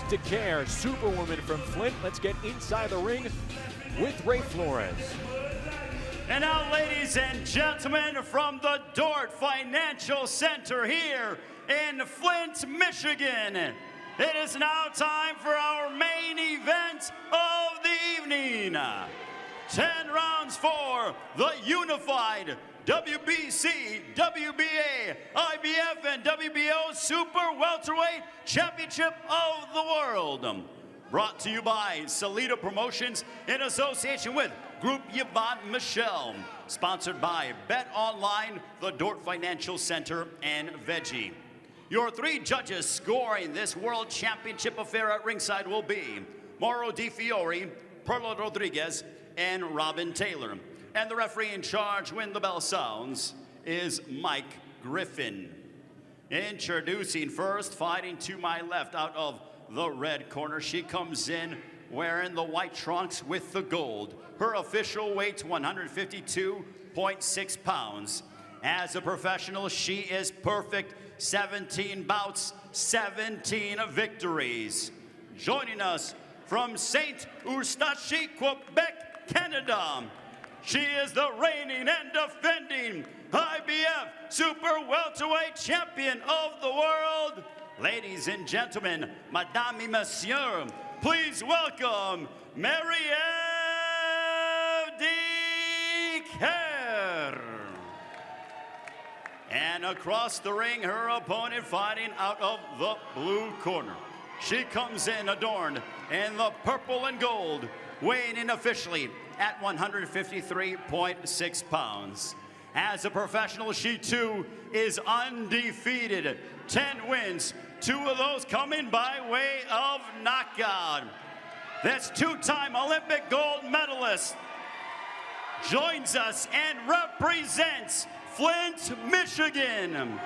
Dicaire, Superwoman from Flint. Let's get inside the ring with Ray Flores. And now, ladies and gentlemen, from the Dort Financial Center here in Flint, Michigan, it is now time for our main event of the evening. 10 rounds for the unified WBC, WBA, IBF, and WBO Super Welterweight Championship of the World. Brought to you by Salida Promotions in association with Group Yvonne Michelle. Sponsored by Bet Online, the Dort Financial Center, and Veggie. Your three judges scoring this World Championship affair at ringside will be Mauro Di Fiore, Perla Rodriguez, and Robin Taylor. And the referee in charge when the bell sounds is Mike Griffin. Introducing first, fighting to my left out of the red corner. She comes in wearing the white trunks with the gold. Her official weight, 152.6 pounds. As a professional, she is perfect. 17 bouts, 17 victories. Joining us from Saint Eustache, Quebec, Canada. She is the reigning and defending IBF Super Welterweight Champion of the World. Ladies and gentlemen, Madame et Monsieur, please welcome Marie-Eve Dicaire. And across the ring, her opponent fighting out of the blue corner. She comes in adorned in the purple and gold, weighing in officially at 153.6 pounds. As a professional, she too is undefeated. 10 wins, 2 of those coming by way of knockout. This two-time Olympic gold medalist joins us and represents Flint, Michigan.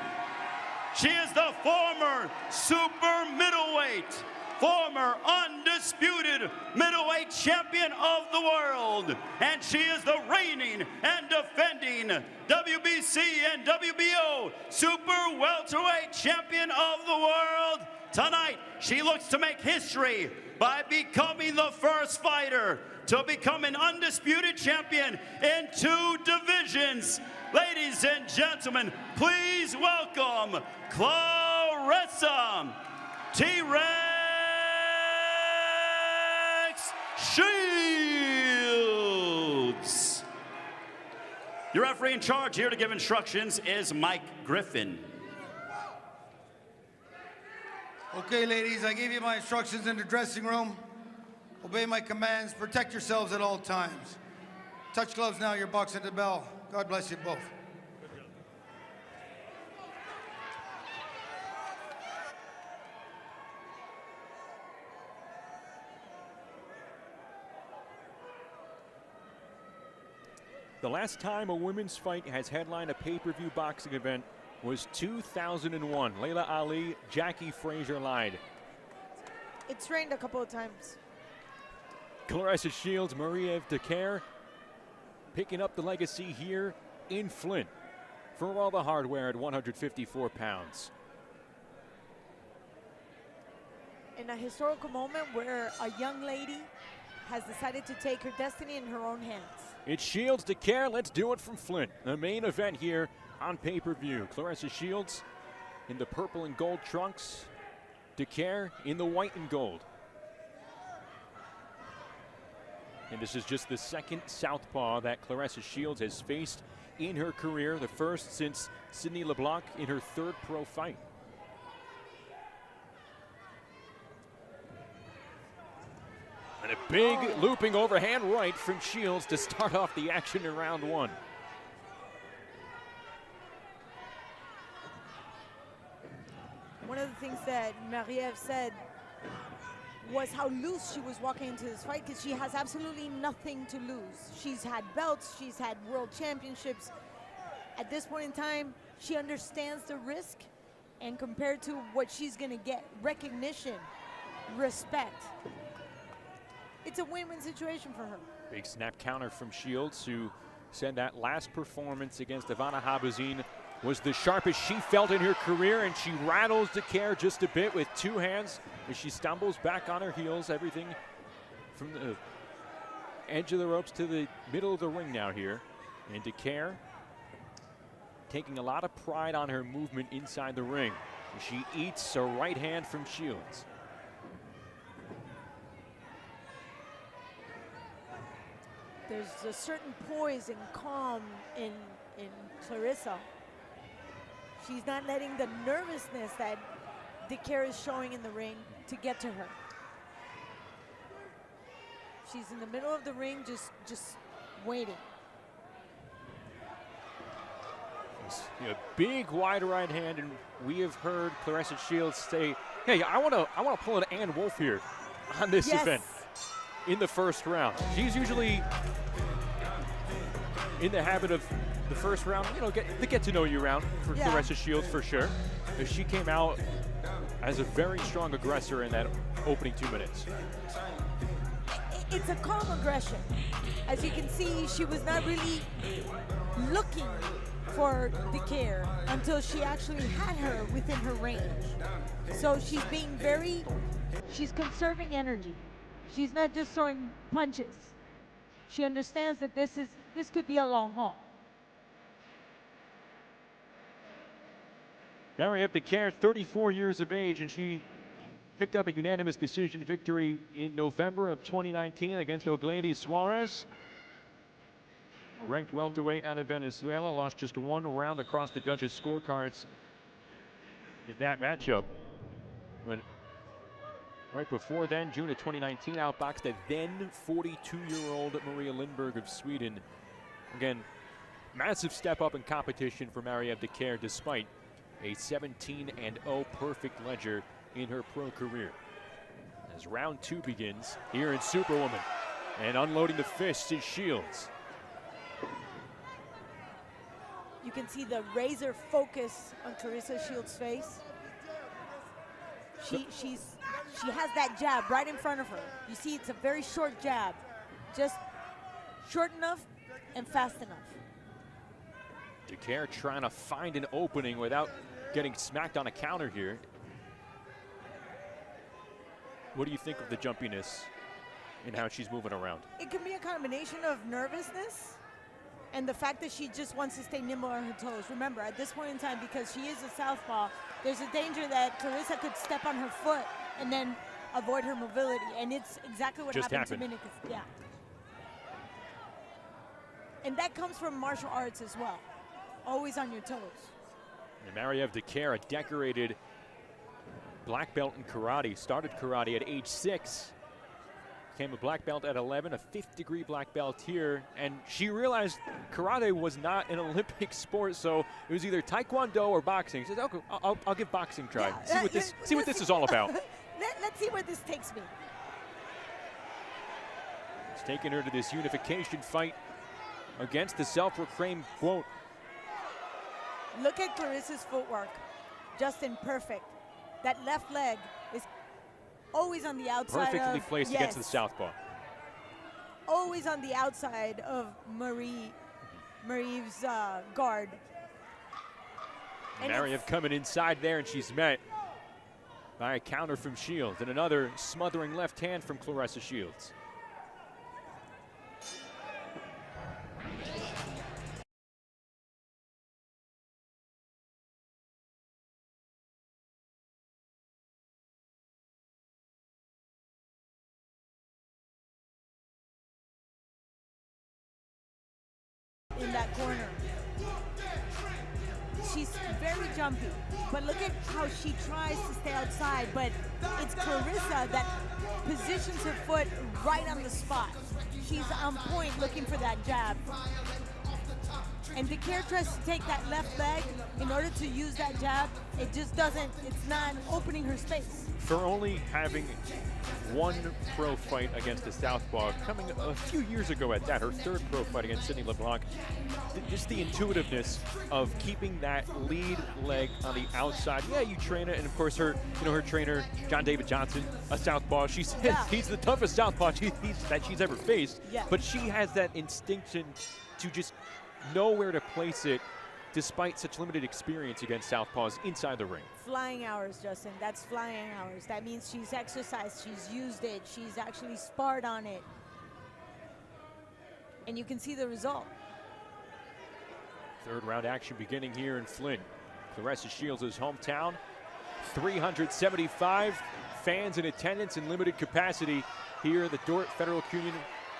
She is the former super middleweight, former undisputed middleweight champion of the world. And she is the reigning and defending WBC and WBO Super Welterweight Champion of the world. Tonight, she looks to make history by becoming the first fighter to become an undisputed champion in 2 divisions. Ladies and gentlemen, please welcome Claressa T-Rex Shields. Your referee in charge here to give instructions is Mike Griffin. Okay, ladies, I gave you my instructions in the dressing room. Obey my commands. Protect yourselves at all times. Touch gloves now. You're boxing the bell. God bless you both. The last time a women's fight has headlined a pay-per-view boxing event was 2001. Layla Ali, Jackie Frazier lied. It's rained a couple of times. Claressa Shields, Marie-Eve Dicaire picking up the legacy here in Flint for all the hardware at 154 pounds. In a historical moment where a young lady has decided to take her destiny in her own hands. It's Shields Dicaire. Let's do it from Flint. The main event here on pay-per-view. Claressa Shields in the purple and gold trunks. Dicaire in the white and gold. And this is just the second southpaw that Claressa Shields has faced in her career, the first since Sydney LeBlanc in her 3rd pro fight. And a big looping overhand right from Shields to start off the action in round 1. One of the things that Marie-Eve said was how loose she was walking into this fight, because she has absolutely nothing to lose. She's had belts, she's had world championships. At this point in time, she understands the risk, and compared to what she's gonna get, recognition, respect, it's a win-win situation for her. Big snap counter from Shields, who said that last performance against Ivana Habazin was the sharpest she felt in her career, and she rattles Dicaire just a bit with 2 hands as she stumbles back on her heels. Everything from the edge of the ropes to the middle of the ring now here. And Dicaire taking a lot of pride on her movement inside the ring. She eats a right hand from Shields. There's a certain poise and calm in Claressa. She's not letting the nervousness that Dicaire is showing in the ring to get to her. She's in the middle of the ring, just waiting. A big wide right hand, and we have heard Claressa Shields say, "Hey, I want to pull an Ann Wolf here on this event in the first round." She's usually in the habit of the first round, get to know you round for Claressa Shields for sure. As she came out as a very strong aggressor in that opening 2 minutes. It's a calm aggression. As you can see, she was not really looking for Dicaire until she actually had her within her range. So she's being she's conserving energy. She's not just throwing punches. She understands that this could be a long haul. Marieve Dicaire, 34 years of age, and she picked up a unanimous decision victory in November of 2019 against Oglady Suarez. Ranked welterweight out of Venezuela, lost just 1 round across the judges' scorecards in that matchup. But right before then, June of 2019, outboxed a then 42-year-old Maria Lindberg of Sweden. Again, massive step up in competition for Marieve Dicaire despite a 17-0 perfect ledger in her pro career. As round 2 begins here in Superwoman, and unloading the fists is Shields. You can see the razor focus on Claressa Shields' face. She has that jab right in front of her. You see, it's a very short jab, just short enough and fast enough. Dicaire trying to find an opening without getting smacked on a counter here. What do you think of the jumpiness and how she's moving around? It can be a combination of nervousness and the fact that she just wants to stay nimble on her toes. Remember, at this point in time, because she is a southpaw, there's a danger that Claressa could step on her foot and then avoid her mobility, and it's exactly what happened to Minnick. Yeah. And that comes from martial arts as well. Always on your toes. And Marieve Dicaire, a decorated black belt in karate, started karate at age 6. Became a black belt at 11, a 5th-degree black belt here, and she realized karate was not an Olympic sport, so it was either taekwondo or boxing. She said, "Okay, I'll give boxing a try. Yeah, see what this is all about." Let's see where this takes me. It's taking her to this unification fight against the self-proclaimed quote. Look at Claressa's footwork, just in perfect. That left leg is always on the outside. Perfectly placed against the southpaw. Always on the outside of Marieve's guard. Marieve coming inside there, and she's met by a counter from Shields and another smothering left hand from Claressa Shields. In that corner. She's very jumpy, but look at how she tries to stay outside, but it's Claressa that positions her foot right on the spot. She's on point looking for that jab. And Dicaire tries to take that left leg in order to use that jab. It just doesn't, it's not opening her space. For only having one pro fight against a southpaw, coming a few years ago at that, her 3rd pro fight against Sydney LeBlanc, just the intuitiveness of keeping that lead leg on the outside. Yeah, you train it, and of course her trainer, John David Johnson, a southpaw. She says he's the toughest southpaw that she's ever faced, but she has that instinction to just know where to place it despite such limited experience against southpaws inside the ring. Flying hours, Justin. That's flying hours. That means she's exercised, she's used it, she's actually sparred on it. And you can see the result. Third round action beginning here in Flint. Claressa Shields' hometown. 375 fans in attendance in limited capacity here at the Dordt Federal Union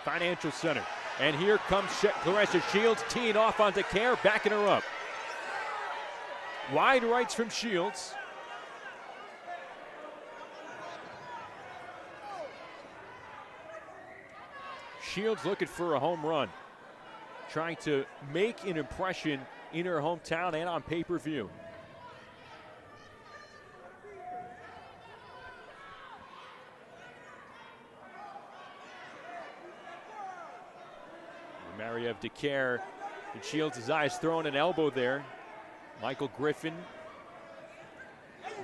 Financial Center. And here comes Claressa Shields teeing off on Dicaire, backing her up. Wide rights from Shields. Shields looking for a home run, trying to make an impression in her hometown and on pay-per-view. Mariev Dicaire, and Shields' eyes throwing an elbow there. Michael Griffin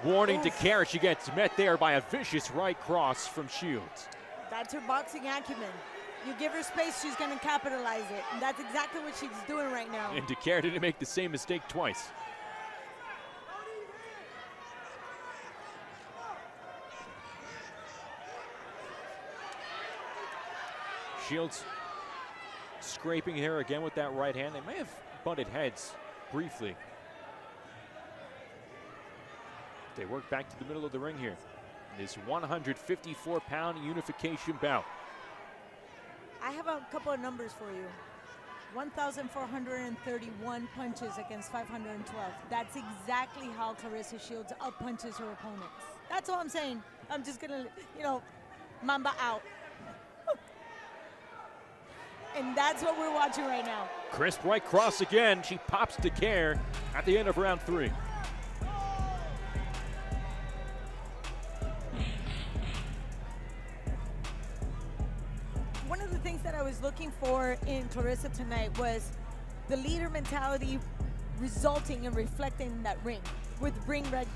warning Dicaire. She gets met there by a vicious right cross from Shields. That's her boxing acumen. You give her space, she's going to capitalize it. And that's exactly what she's doing right now. And Dicaire didn't make the same mistake twice. Shields scraping here again with that right hand. They may have butted heads briefly. They work back to the middle of the ring here. This 154-pound unification bout. I have a couple of numbers for you. 1,431 punches against 512. That's exactly how Claressa Shields out-punches her opponents. That's all I'm saying. I'm just gonna, Mamba out. And that's what we're watching right now. Crisp right cross again. She pops Dicaire at the end of round 3. One of the things that I was looking for in Claressa tonight was the leader mentality resulting and reflecting in that ring with ring red.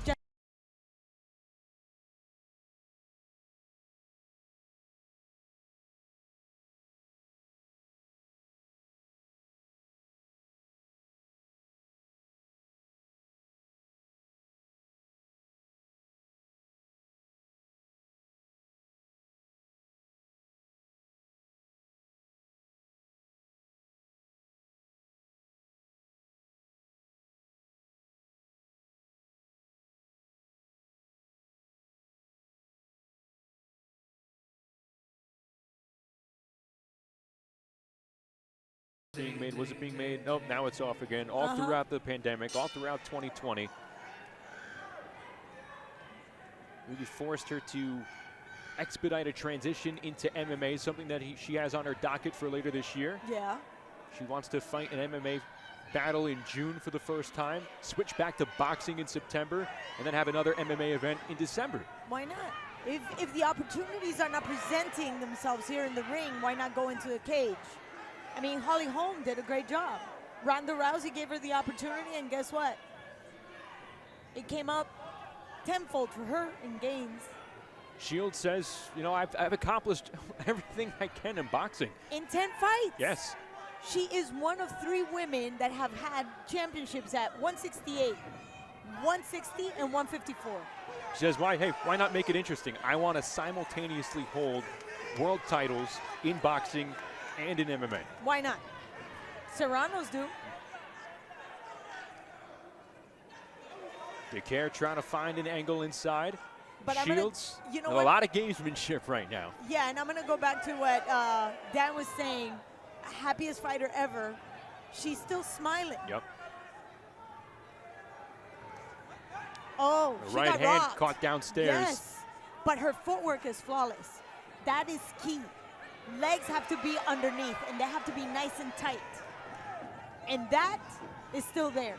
Being made, was it being made? Nope, now it's off again. All throughout the pandemic, all throughout 2020. Really forced her to expedite a transition into MMA, something that she has on her docket for later this year. Yeah. She wants to fight an MMA battle in June for the first time, switch back to boxing in September, and then have another MMA event in December. Why not? If the opportunities are not presenting themselves here in the ring, why not go into a cage? I mean, Holly Holm did a great job. Ronda Rousey gave her the opportunity, and guess what? It came up tenfold for her in gains. Shields says, I've accomplished everything I can in boxing. In 10 fights. Yes. She is one of 3 women that have had championships at 168, 160, and 154. She says, why not make it interesting? I want to simultaneously hold world titles in boxing and in MMA. Why not? Serrano's do. Dicaire trying to find an angle inside. But Shields, a lot of gamesmanship right now. Yeah, and I'm going to go back to what Dan was saying. Happiest fighter ever. She's still smiling. Yep. Oh, the she right got hand rocked. caught downstairs. Yes, but her footwork is flawless. That is key. Legs have to be underneath, and they have to be nice and tight. And that is still there.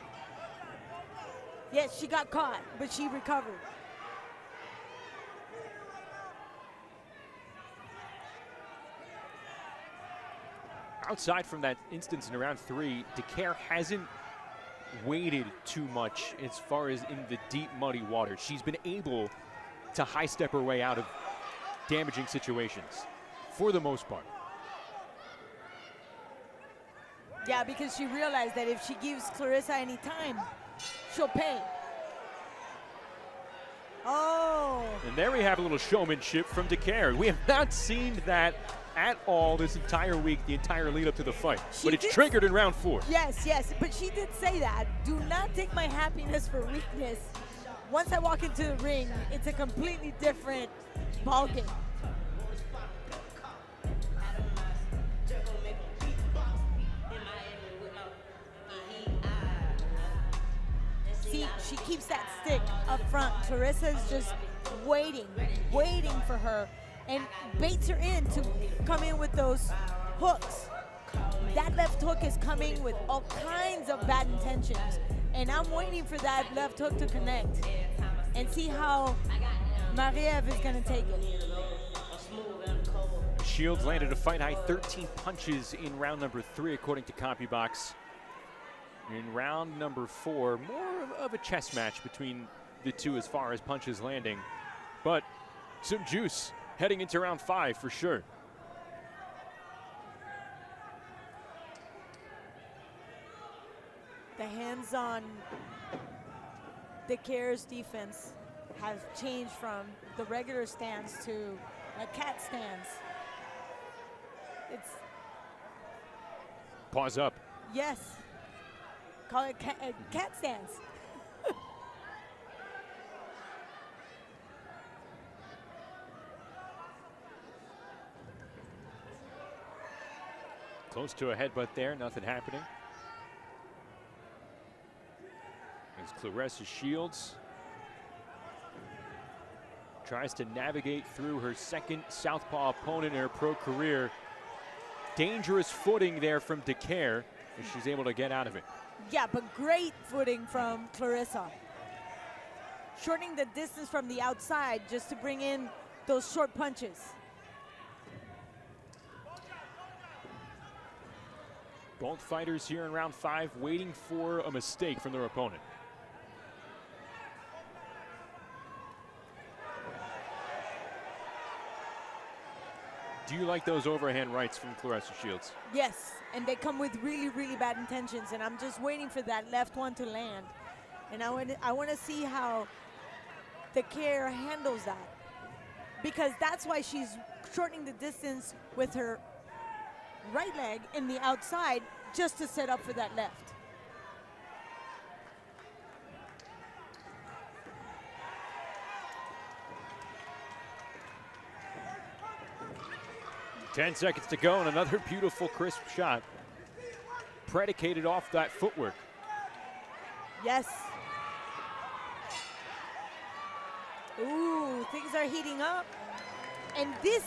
Yes, she got caught, but she recovered. Outside from that instance in round 3, Dicaire hasn't waded too much as far as in the deep, muddy water. She's been able to high-step her way out of damaging situations, for the most part. Yeah, because she realized that if she gives Claressa any time, she'll pay. Oh. And there we have a little showmanship from Dicaire. We have not seen that at all this entire week, the entire lead up to the fight. But it's triggered in round 4. Yes, yes, but she did say that. Do not take my happiness for weakness. Once I walk into the ring, it's a completely different ballgame. See, she keeps that stick up front. Claressa is just waiting for her, and baits her in to come in with those hooks. That left hook is coming with all kinds of bad intentions, and I'm waiting for that left hook to connect and see how Marie-Ève is going to take it. Shields landed a fight high 13 punches in round number 3, according to CompuBox. In round number 4, more of a chess match between the two as far as punches landing, but some juice heading into round 5 for sure. The hands on Dicaire's defense have changed from the regular stance to a cat stance. It's Pause up. yes. Call it cat stance. Close to a headbutt there, nothing happening. As Claressa Shields tries to navigate through her second southpaw opponent in her pro career. Dangerous footing there from Dicaire, and she's able to get out of it. Yeah, but great footing from Claressa. Shortening the distance from the outside just to bring in those short punches. Both fighters here in round 5 waiting for a mistake from their opponent. Do you like those overhand rights from Claressa Shields? Yes, and they come with really, really bad intentions, and I'm just waiting for that left one to land. And I want to see how Dicaire handles that, because that's why she's shortening the distance with her right leg in the outside just to set up for that left. Ten seconds to go, and another beautiful, crisp shot predicated off that footwork. Yes. Ooh, things are heating up. And this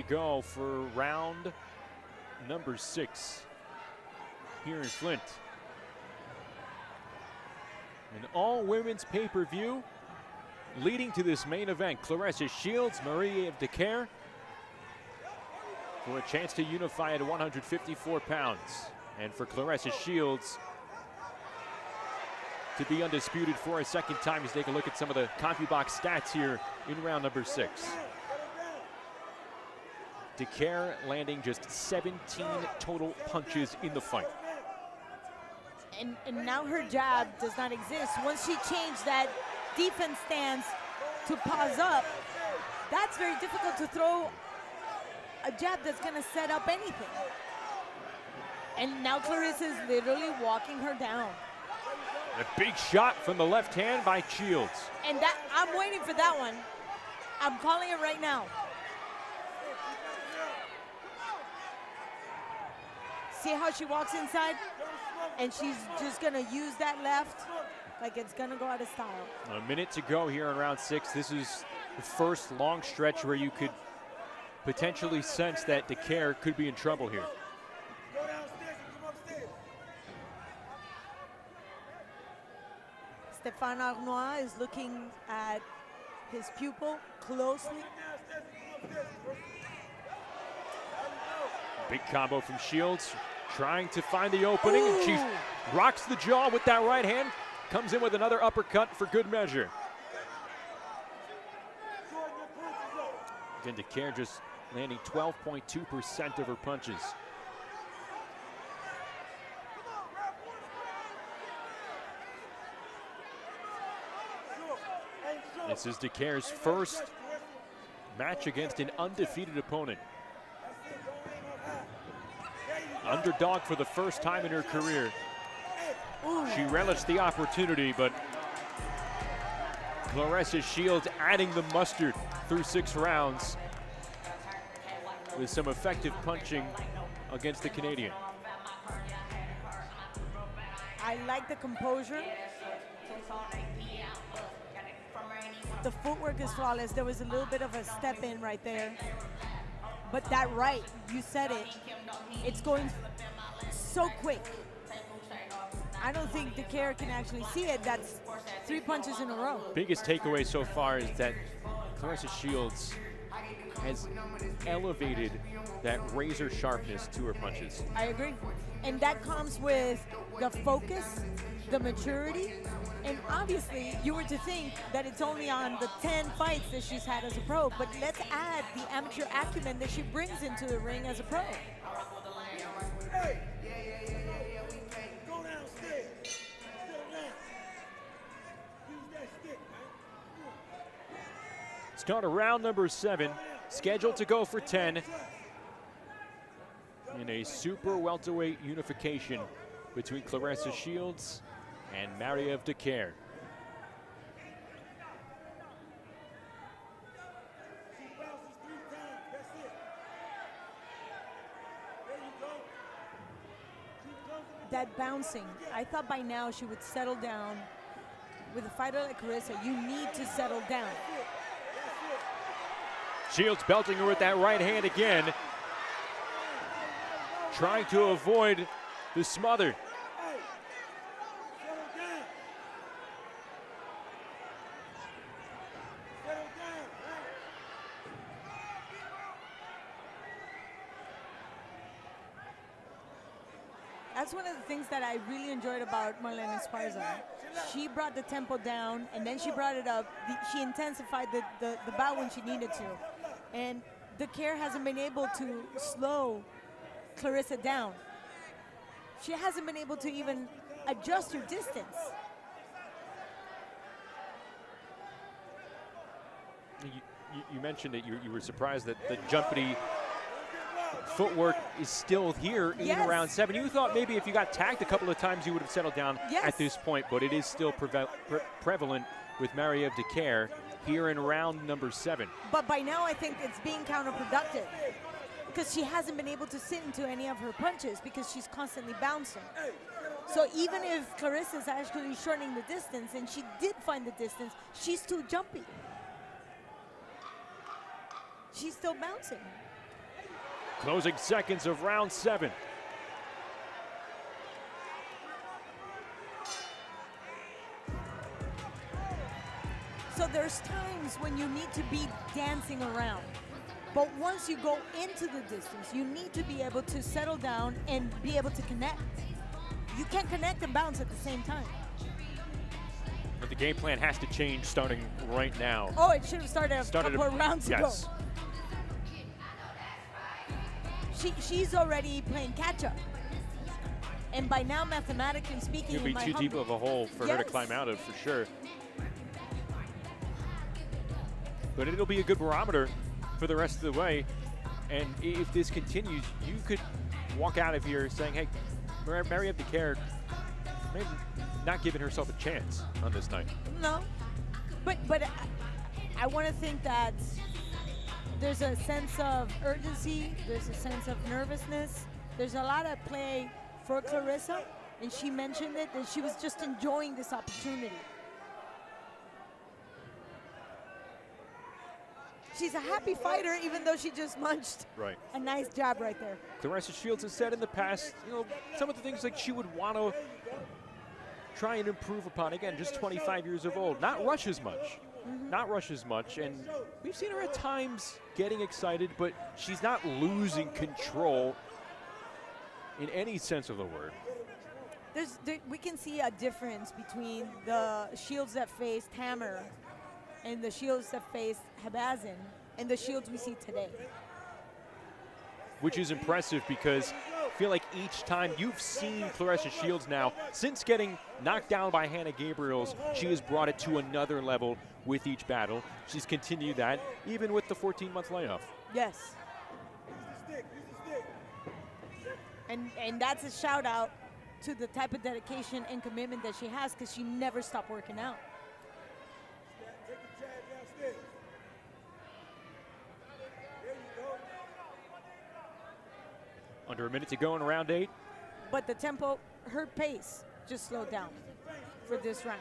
Go for round number 6 here in Flint. An all-women's pay-per-view leading to this main event. Claressa Shields, Marie-Ève Dicaire for a chance to unify at 154 pounds. And for Claressa Shields to be undisputed for a second time. Let's take a look at some of the CompuBox stats here in round number 6. Dicaire landing just 17 total punches in the fight. and now her jab does not exist. Once she changed that defense stance to pause up, that's very difficult to throw a jab that's going to set up anything. And now Claressa is literally walking her down. A big shot from the left hand by Shields. And that I'm waiting for that one. I'm calling it right now. See how she walks inside? And she's just going to use that left like it's going to go out of style. A minute to go here in round 6. This is the first long stretch where you could potentially sense that Dicaire could be in trouble here. Stéphane Arnois is looking at his pupil closely. Big combo from Shields, trying to find the opening. And she rocks the jaw with that right hand. Comes in with another uppercut for good measure. Again, Dicaire just landing 12.2% of her punches. This is Dicaire's first match against an undefeated opponent. Underdog for the first time in her career. She relished the opportunity, but Claressa Shields adding the mustard through 6 rounds with some effective punching against the Canadian. I like the composure. The footwork is flawless. There was a little bit of a step in right there. But that right, you said it, it's going so quick. I don't think Dicaire can actually see it. That's 3 punches in a row. Biggest takeaway so far is that Claressa Shields has elevated that razor sharpness to her punches. I agree. And that comes with the focus, the maturity, and obviously you were to think that it's only on the 10 fights that she's had as a pro, but let's add the amateur acumen that she brings into the ring as a pro. Start of round number 7, scheduled to go for 10 in a super welterweight unification between Claressa Shields and Marie-Eve Dicaire. That bouncing, I thought by now she would settle down. With a fighter like Claressa, you need to settle down. Shields belting her with that right hand again, trying to avoid the smother. That's one of the things that I really enjoyed about Marlene Esparza. She brought the tempo down, and then she brought it up. She intensified the bout when she needed to. And Dicaire hasn't been able to slow Claressa down. She hasn't been able to even adjust her distance. You mentioned that you were surprised that the jumpity footwork is still here in round 7. You thought maybe if you got tagged a couple of times you would have settled down at this point, but it is still prevalent with Marie-Eve Dicaire here in round number 7. But by now I think it's being counterproductive because she hasn't been able to sit into any of her punches because she's constantly bouncing. So even if Claressa is actually shortening the distance, and she did find the distance, she's too jumpy. She's still bouncing. Closing seconds of round 7. So there's times when you need to be dancing around. But once you go into the distance, you need to be able to settle down and be able to connect. You can't connect and bounce at the same time. But the game plan has to change starting right now. Oh, it should have started a couple of rounds ago. She's already playing catch-up. And by now, mathematically speaking, it'll be too deep of a hole for her to climb out of, for sure. But it'll be a good barometer for the rest of the way. And if this continues, you could walk out of here saying, hey, Marie-Eve Dicaire maybe not giving herself a chance on this night. No, but I want to think that there's a sense of urgency, there's a sense of nervousness, there's a lot at play for Claressa, and she mentioned it, that she was just enjoying this opportunity. She's a happy fighter, even though she just munched a nice jab right there. Claressa Shields has said in the past, you know, some of the things like she would want to try and improve upon. Again, just 25 years of old, not rush as much. Not rush as much, and we've seen her at times getting excited, but she's not losing control in any sense of the word. We can see a difference between the Shields that faced Hammer and the Shields that faced Habazin and the Shields we see today. Which is impressive because I feel like each time you've seen Claressa Shields now, since getting knocked down by Hannah Gabriels, she has brought it to another level with each battle. She's continued that, even with the 14-month layoff. Yes. And that's a shout out to the type of dedication and commitment that she has, because she never stopped working out. Under a minute to go in round 8. But the tempo, her pace, just slowed down for this round.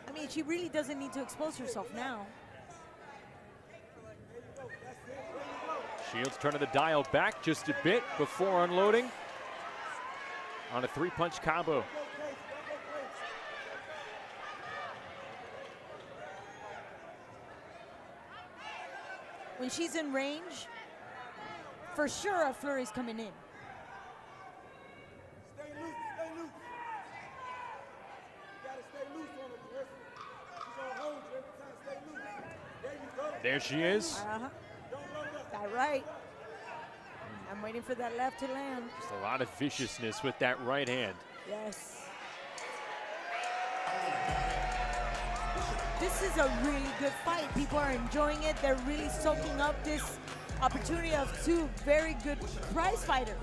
I mean, she really doesn't need to expose herself now. Shields turning the dial back just a bit before unloading on a 3-punch combo. When she's in range, for sure a flurry's coming in. Stay loose, stay loose. You gotta stay loose on her, Claressa. She's gonna hold you every time. Stay loose. There you go. There she is. Don't load up. That right. I'm waiting for that left to land. Just a lot of viciousness with that right hand. Yes. This is a really good fight. People are enjoying it. They're really soaking up this opportunity of two very good prize fighters.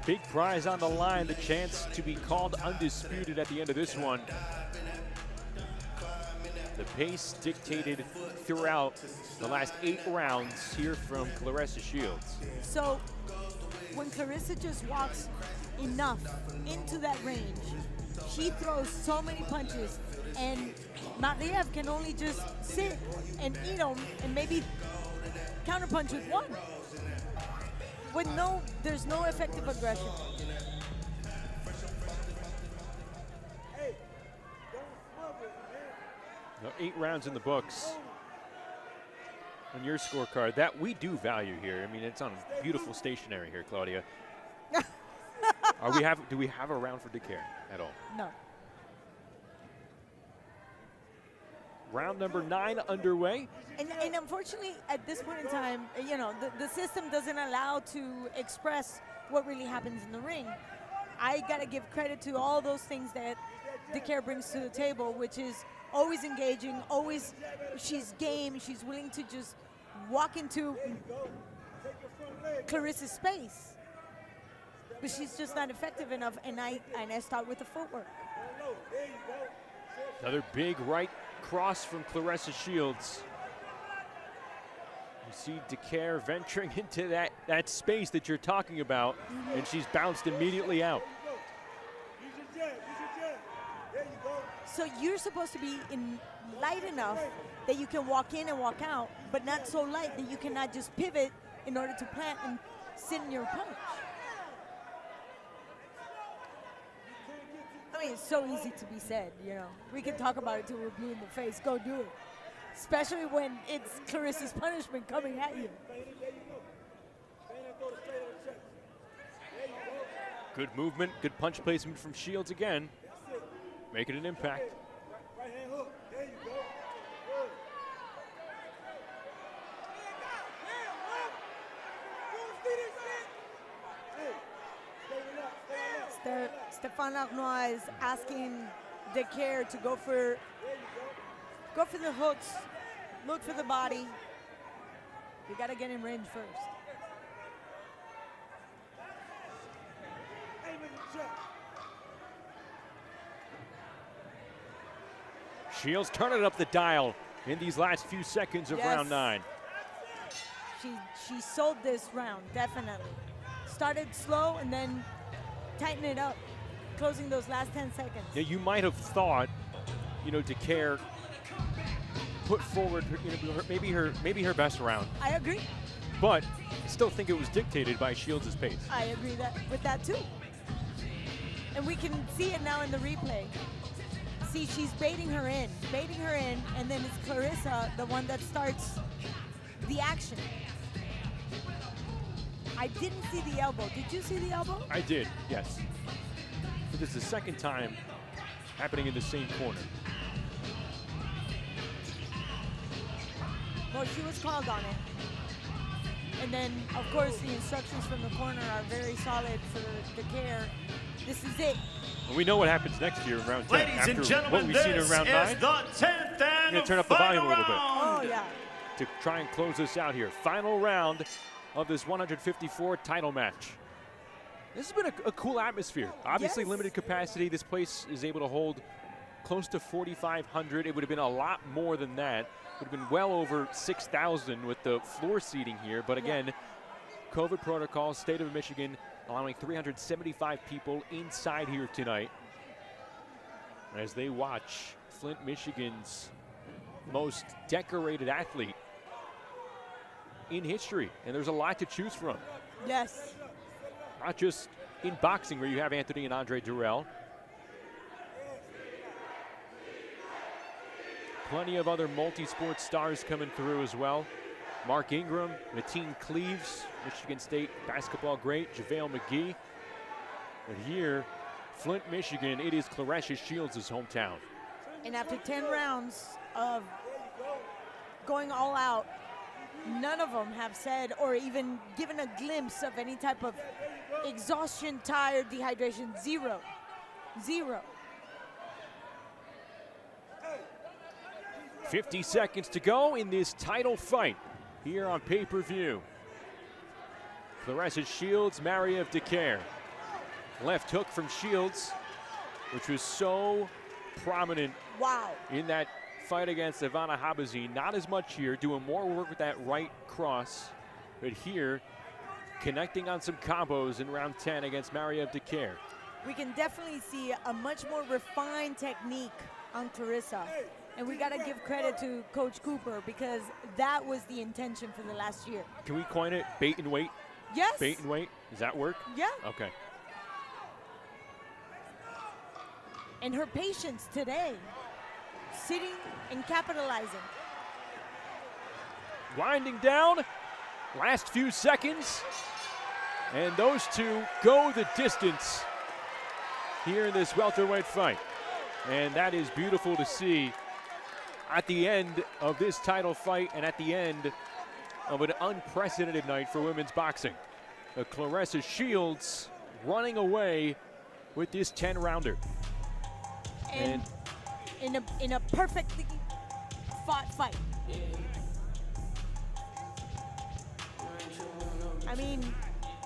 Big prize on the line, the chance to be called undisputed at the end of this one. The pace dictated throughout the last 8 rounds here from Claressa Shields. So when Claressa just walks enough into that range, she throws so many punches, and Mariev can only just sit and eat them and maybe counterpunch with one. With there's no effective aggression. Now 8 rounds in the books on your scorecard. That we do value here. I mean, it's on beautiful stationery here, Claudia. Do we have a round for Dicaire at all? No. Round number 9 underway. And unfortunately, at this point in time, you know, the system doesn't allow to express what really happens in the ring. I got to give credit to all those things that Dicaire brings to the table, which is always engaging, always she's game, she's willing to just walk into Claressa's space. But she's just not effective enough, and I start with the footwork. Another big right cross from Claressa Shields. You see Dicaire venturing into that space that you're talking about, and she's bounced immediately out. So you're supposed to be light enough that you can walk in and walk out, but not so light that you cannot just pivot in order to plant and sit in your punch. I mean, it's so easy to be said, you know. We can talk about it till we're blue in the face. Go do it. Especially when it's Claressa's punishment coming at you. Good movement, good punch placement from Shields again. Making an impact. Right hand hook. There you go. Stéphane Arnois is asking Dicaire to go for the hooks, look for the body. You got to get in range first. Shields turning up the dial in these last few seconds of Yes. round 9. She sold this round, definitely. Started slow and then tighten it up, closing those last 10 seconds. Yeah, you might have thought, Dicaire put forward maybe her best round, I agree. but I still think it was dictated by Shields' pace. I agree with that too. And we can see it now in the replay. See, she's baiting her in, and then it's Claressa, the one that starts the action. I didn't see the elbow. Did you see the elbow? I did, yes. But this is the second time happening in the same corner. Well, she was called on it. And then, of course, the instructions from the corner are very solid for Dicaire. This is it. And we know what happens next year in round 10. Ladies After and what gentlemen, we've seen in this round is 9, the 10th and gonna turn up the volume a little bit. Oh, yeah. to try and close this out here. Final round of this 154 title match. This has been a cool atmosphere. Obviously Yes. limited capacity. This place is able to hold close to 4,500. It would have been a lot more than that. It would have been well over 6,000 with the floor seating here. But again, COVID protocol, state of Michigan allowing 375 people inside here tonight as they watch Flint, Michigan's most decorated athlete in history. And there's a lot to choose from. Yes. Not just in boxing where you have Anthony and Andre Durrell. Plenty of other multi-sport stars coming through as well. Mark Ingram, Mateen Cleaves, Michigan State basketball great, JaVale McGee. But here, Flint, Michigan, it is Claressa Shields' hometown. And after 10 rounds of going all out, none of them have said or even given a glimpse of any type of exhaustion, tired, dehydration. Zero. Zero. 50 seconds to go in this title fight here on pay-per-view. Claressa Shields, Mariev Dicaire. Left hook from Shields, which was so prominent Wow. in that fight against Ivana Habazin. Not as much here, doing more work with that right cross. But here, connecting on some combos in round 10 against Mariev Dicaire. We can definitely see a much more refined technique on Claressa. And we got to give credit to Coach Cooper because that was the intention for the last year. Can we coin it bait and wait? Yes. Bait and wait? Does that work? Yeah. Okay. And her patience today, sitting and capitalizing. Winding down, last few seconds. And those two go the distance here in this welterweight fight. And that is beautiful to see at the end of this title fight and at the end of an unprecedented night for women's boxing. Claressa Shields running away with this 10-rounder. And in a perfectly fought fight. I mean,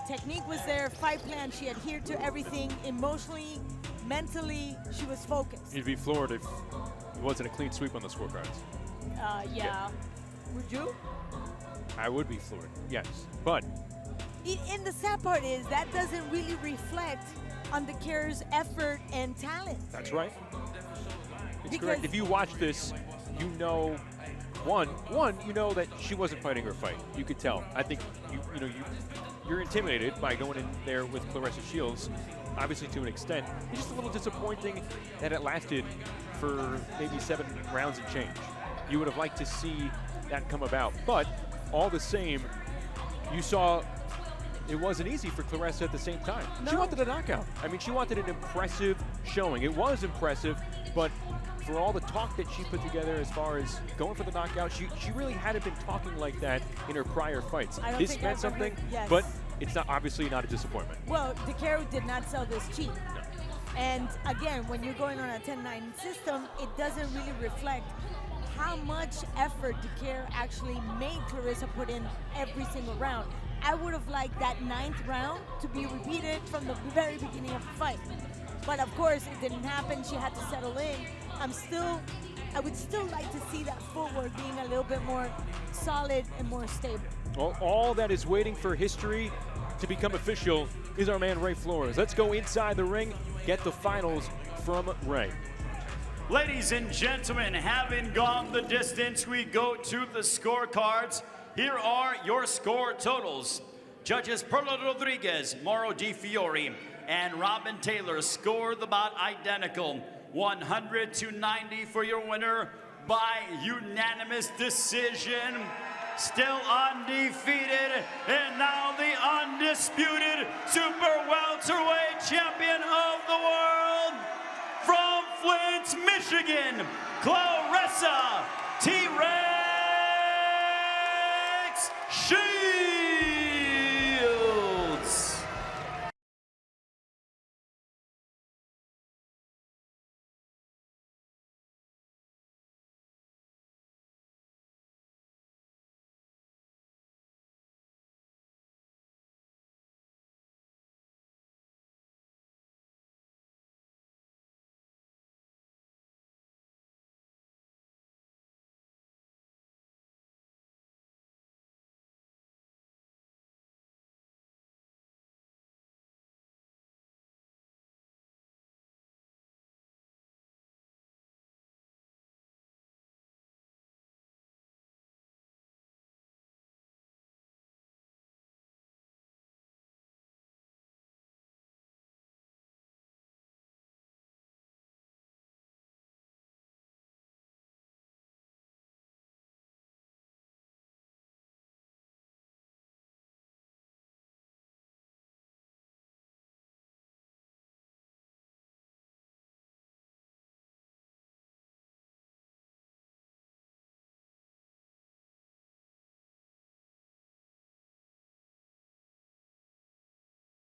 technique was there, fight plan, she adhered to everything, emotionally, mentally, she was focused. You'd be floored if it wasn't a clean sweep on the scorecards. Yeah. Would you? I would be floored, yes. But And the sad part is that doesn't really reflect on Dicaire's effort and talent. that's right. It's Because- correct. If you watch this, you know, you know that she wasn't fighting her fight. You could tell. I think you're intimidated by going in there with Claressa Shields, obviously to an extent. It's just a little disappointing that it lasted for maybe 7 rounds and change. You would have liked to see that come about. But all the same, you saw it wasn't easy for Claressa at the same time. She No. wanted a knockout. I mean, she wanted an impressive showing. It was impressive, but for all the talk that she put together as far as going for the knockout, she really hadn't been talking like that in her prior fights. I don't This think meant I've something, heard- yes. but it's not obviously not a disappointment. Well, Dicaire did not sell this cheap. And again, when you're going on a 10-9 system, it doesn't really reflect how much effort Dicaire actually made Claressa put in every single round. I would have liked that 9th round to be repeated from the very beginning of the fight. But of course, it didn't happen. She had to settle in. I'm still I would still like to see that footwork being a little bit more solid and more stable. Well, all that is waiting for history to become official is our man Ray Flores. Let's go inside the ring, get the finals from Ray. Ladies and gentlemen, having gone the distance, we go to the scorecards. Here are your score totals. Judges Perla Rodriguez, Mauro Di Fiore, and Robin Taylor score the bout identical. 100 to 90 for your winner by unanimous decision. Still undefeated, and now the undisputed super welterweight champion of the world, from Flint, Michigan, Claressa T-Rex.